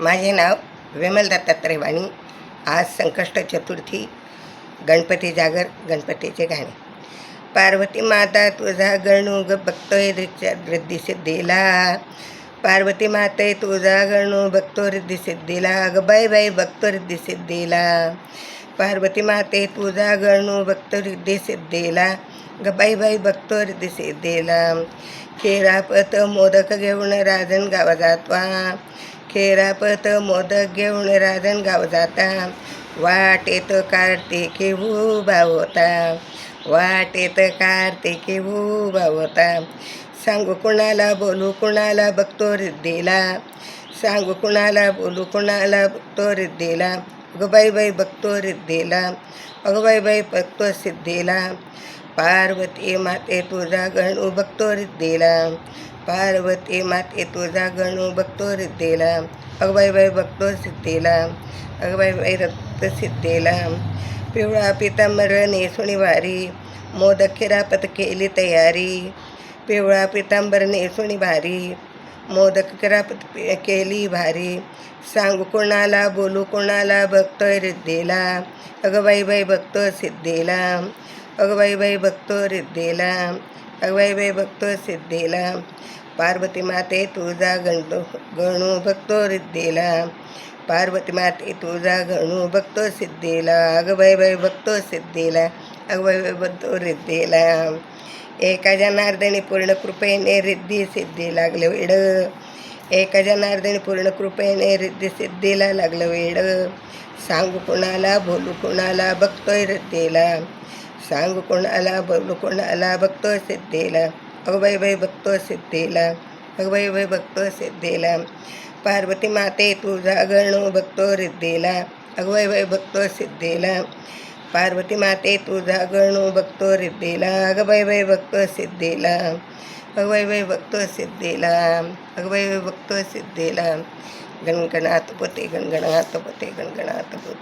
माझे नाव विमल दत्तात्रय वाणी. आज संकष्ट चतुर्थी, गणपती जागर, गणपतीचे गाणे. पार्वती माता तुझा गणू ग बघतोय रिद्धी सिद्धीला. पार्वती माते तुझा गणू बघतो रिद्धी सिद्धीला. ग बाई बाई बघतो रिद्धी सिद्धीला. पार्वती माते तुझा गणू बघतो रिद्धी सिद्धीला. ग बाई बाई बघतो रिद्धी सिद्धीला. खेरापत मोदक घेऊन राजन गावा जातवा. खेरापत मोदक घेऊन राजन गाव जाता. वाटेत कार्तिकी उभा होता. वाटेत कार्तिकी उभा होता. सांगू कुणाला बोलू कुणाला बघतो रिद्धीला. सांगू कुणाला बोलू कुणाला बघतो रिद्धीला. अगं बाई बाई बघतो रिद्धीला. अगं बाई बाई बघतो सिद्धीला. पार्वती माते तुझा गणू बघतो रिद्धीला. पार्वती माते तुझा गणू बघतो रिद्धीला. अगं बाई बाई बघतो सिद्धीला. अगं बाई बाई रक्त सिद्धीला. पिवळा पितांबर नेसुणी वारी. मोदक खिरापत केली तयारी. पिवळा पितांबर नेसुणी भारी. मोदक खिरापत केली भारी. सांगू कोणाला बोलू कोणाला बघतोय रिद्धीला. अगं बाई बाई बघतो सिद्धीला. अगं बाई बाई बघतो रिद्धीला. अगं बाई बाई बघतो सिद्धीला. पार्वती माते तुझा गणू बघतो रिद्धीला. पार्वती माते तुझा गणू बघतो सिद्धीला. अगं बाई बाई बघतो सिद्धीला. अगं बाई बाई बघतो रिद्धीला. एका जनार्दनी पूर्ण कृपेने रिद्धी सिद्धी लागलं वेड. एका जनार्दनी पूर्ण कृपेने रिद्धी सिद्धीला लागलं वेड. सांगू कोणाला बोलू कोणाला बघतोय रिद्धीला. सांगू कोणाला बोलू कोणाला बघतो सिद्धीला. अगं बाई बाई बघतो सिद्धीला. अगं बाई बाई बघतो सिद्धीला. पार्वती माते तुझा गणू बघतो रिद्धीला. अगं बाई बाई बघतो सिद्धीला. पार्वती माते तुझा गणू बघतो रिद्धीला. अगं बाई बाई बघतो सिद्धीला. अगं बाई बाई बघतो सिद्धीला. अगं बाई बाई बघतो सिद्धीला. गणगणात पोते गणगणात पोते गणगणात पोते.